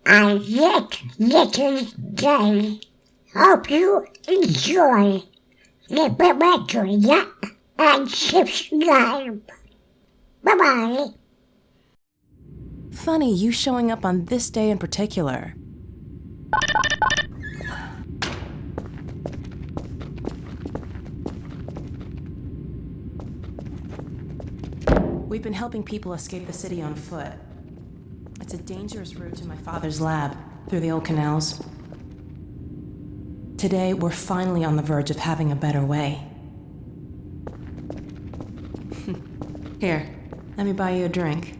a yet little day. Hope you enjoy the Perpetual and subscribe. Bye-bye. Funny you showing up on this day in particular. We've been helping people escape the city on foot. It's a dangerous route to my father's lab, through the old canals. Today, we're finally on the verge of having a better way. Here, let me buy you a drink.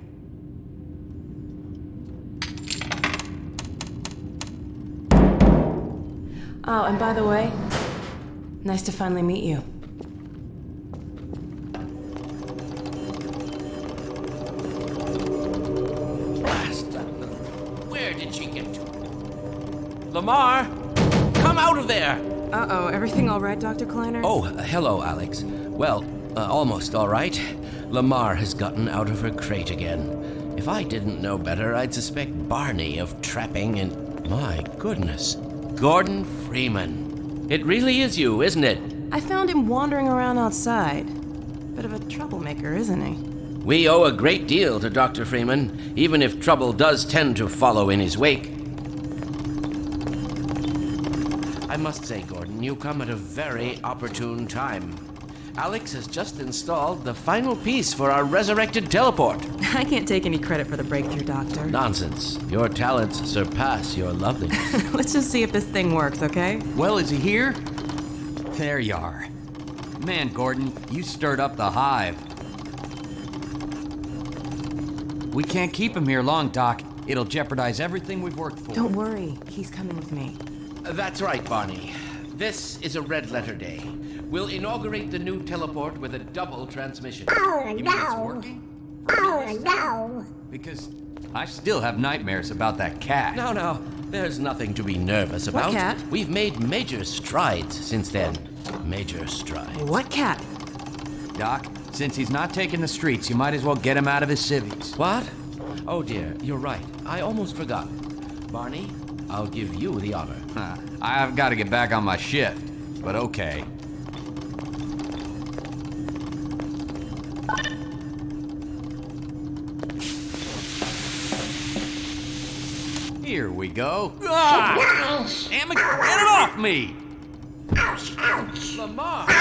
Oh, and by the way, nice to finally meet you. Where did she get to? Lamar, come out of there! Uh-oh, everything all right, Dr. Kleiner? Oh, hello, Alex. Well, almost all right. Lamar has gotten out of her crate again. If I didn't know better, I'd suspect Barney of trapping and... My goodness. Gordon Freeman. It really is you, isn't it? I found him wandering around outside. Bit of a troublemaker, isn't he? We owe a great deal to Dr. Freeman, even if trouble does tend to follow in his wake. I must say, Gordon, you come at a very opportune time. Alex has just installed the final piece for our resurrected teleport. I can't take any credit for the breakthrough, Doctor. Nonsense. Your talents surpass your loveliness. Let's just see if this thing works, okay? Well, is he here? There you are. Man, Gordon, you stirred up the hive. We can't keep him here long, Doc. It'll jeopardize everything we've worked for. Don't worry, he's coming with me. That's right, Barney. This is a red letter day. We'll inaugurate the new teleport with a double transmission. Oh, You mean it's no. working? Oh, no. Because I still have nightmares about that cat. No, there's nothing to be nervous about. cat? We've made major strides since then. Major strides. What cat? Doc, since he's not taking the streets, you might as well get him out of his civvies. What? Oh dear, you're right. I almost forgot. Barney, I'll give you the honor. I've got to get back on my shift, but okay. Here we go. Ah! Damn it, get it off me! Lamar, there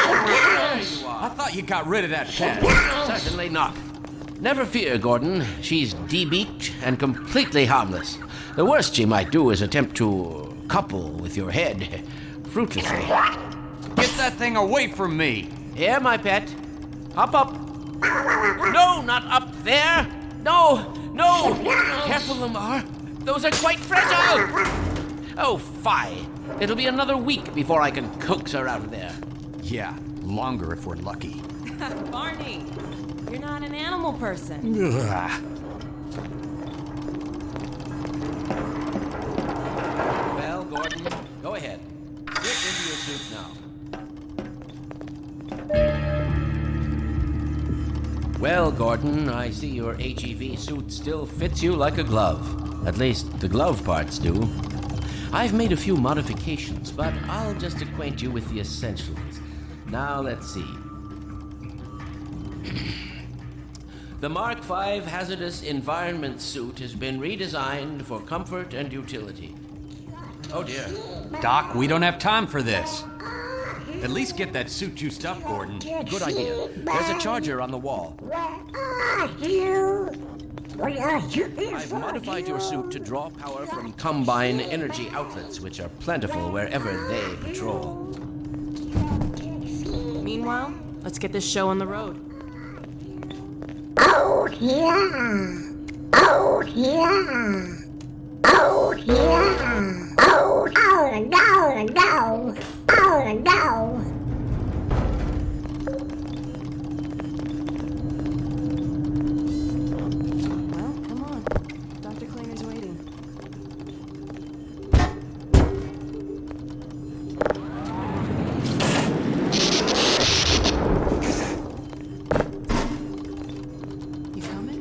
you I are. thought you got rid of that pet. Certainly not. Never fear, Gordon. She's debeaked and completely harmless. The worst she might do is attempt to couple with your head. Fruitlessly. Get that thing away from me! Here, my pet. Hop up. No, not up there. No. Careful, Lamar. Those are quite fragile. Oh, fie. It'll be another week before I can coax her out of there. Yeah, longer if we're lucky. Barney, you're not an animal person. Well, Gordon, go ahead. Get into your suit now. Well, Gordon, I see your HEV suit still fits you like a glove. At least the glove parts do. I've made a few modifications, but I'll just acquaint you with the essentials. Now, let's see. The Mark V Hazardous Environment Suit has been redesigned for comfort and utility. Oh dear. Doc, we don't have time for this. At least get that suit juiced up, Gordon. Good idea. There's a charger on the wall. Where are you? What are you? I've modified your suit to draw power from Combine energy outlets, which are plentiful wherever they patrol. Meanwhile, let's get this show on the road. Oh, yeah. Oh, yeah. Oh, yeah. Oh, no. Oh, no. Well, come on. Dr. Kleiner's waiting. You coming?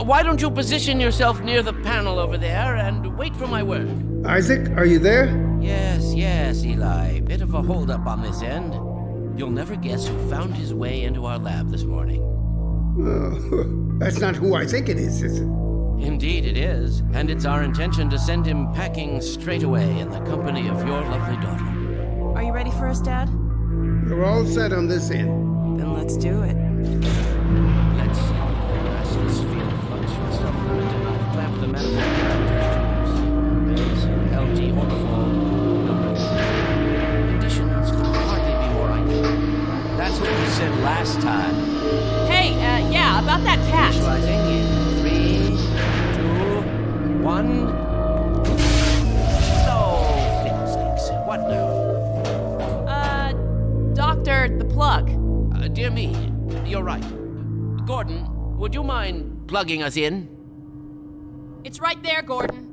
Why don't you position yourself near the panel over there and wait for my word? Isaac, are you there? Yes, Eli. Bit of a holdup on this end. You'll never guess who found his way into our lab this morning. That's not who I think it is it? Indeed it is, and it's our intention to send him packing straight away in the company of your lovely daughter. Are you ready for us, Dad? We're all set on this end. Then let's do it. Let's see. The restless field flux should self-limit, and I've clamped the manifold connectors to base LG orbifold. Conditions could hardly be more ideal. That's what you said last time. Hey, yeah, about that cat. Visualizing in 3, 2, 1. So, fiddlesticks. What now? Doctor, the plug. Dear me, you're right. Gordon, would you mind plugging us in? It's right there, Gordon.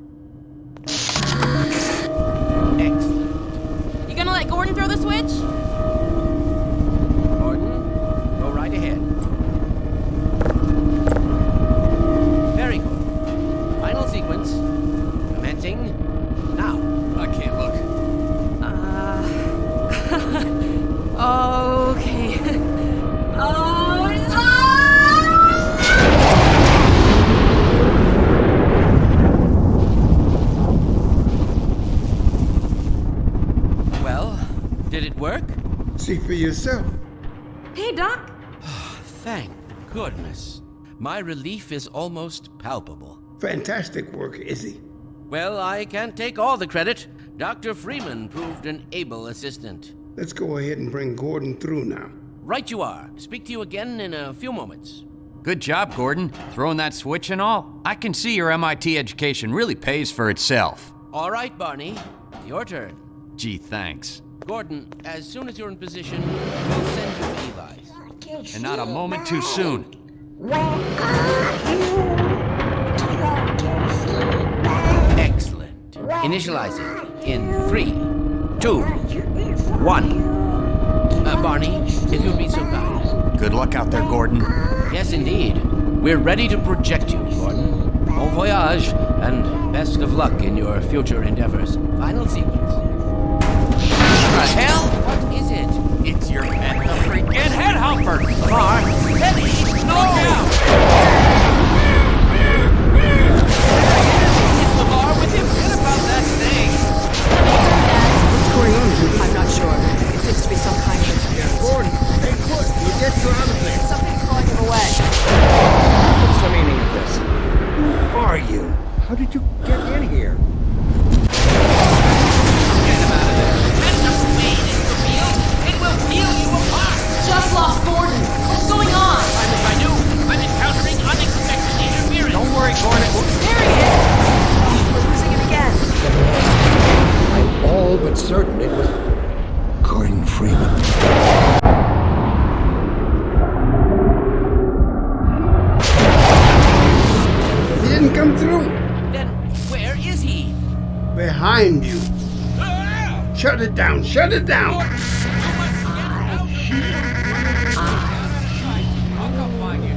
Excellent. You gonna let Gordon throw the switch? Gordon, go right ahead. Very good. Final sequence. Commencing now. I can't look. Okay. Well, did it work? See for yourself. Hey, Doc. Thank goodness. My relief is almost palpable. Fantastic work, Izzy. Well, I can't take all the credit. Dr. Freeman proved an able assistant. Let's go ahead and bring Gordon through now. Right you are. Speak to you again in a few moments. Good job, Gordon. Throwing that switch and all. I can see your MIT education really pays for itself. All right, Barney. Your turn. Gee, thanks. Gordon, as soon as you're in position, we'll send you to Eli's. And not a moment too soon. Where are you? Excellent. Initializing in 3, 2, 1. Barney, if you'd be so kind. Good luck out there, Gordon. Yes, indeed. We're ready to project you, Gordon. Bon voyage, and best of luck in your future endeavors. Final sequence. The hell? What is it? It's your head, the freaking head humper. Lamar, Teddy, look out! Is Lamar with him? Forget about that thing. What's going on here? I'm not sure. It seems to be some kind of interference. Gordon, stay put. We'll get you out of there. Something's pulling him away. What's the meaning of this? Who are you? How did you get in here? Get him out of there. That's the way it will feel. It will peel you apart. Just lost Gordon. What's going on? If I knew, I'm encountering unexpected interference. Don't worry, Gordon. There he is. We're losing it again. I'm all but certain it was Gordon Freeman. He didn't come through. Then where is he? Behind you. Shut it down. Shut it down. I'll come find you.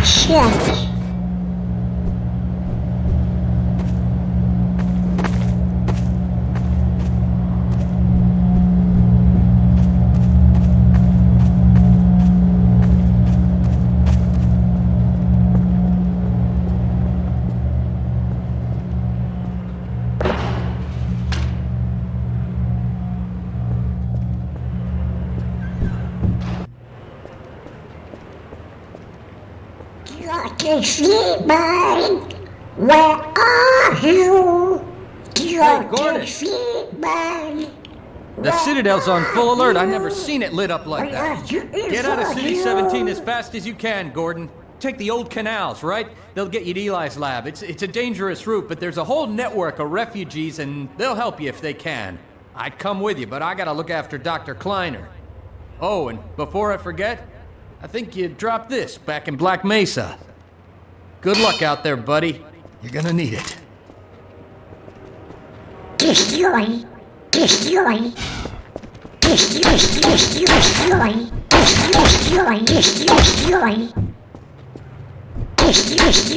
Shit. Dr. Freeman, where are you? Dr. Gordon. Freeman. The Citadel's on full alert. I've never seen it lit up like that. Get out of City 17 as fast as you can, Gordon. Take the old canals, right? They'll get you to Eli's lab. It's a dangerous route, but there's a whole network of refugees, and they'll help you if they can. I'd come with you, but I gotta look after Dr. Kleiner. Oh, and before I forget, I think you dropped this back in Black Mesa. Good luck out there, buddy. You're gonna need it. Destroy. Destroy. Destroy. Destroy. Destroy. Destroy. Destroy.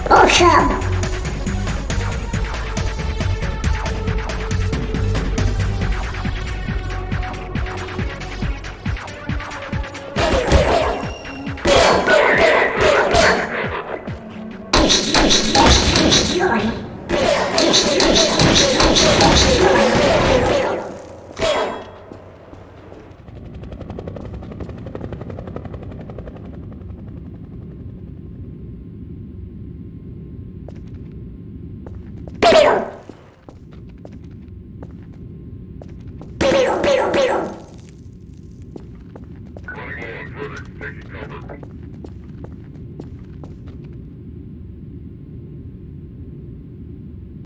Awesome! Taking cover.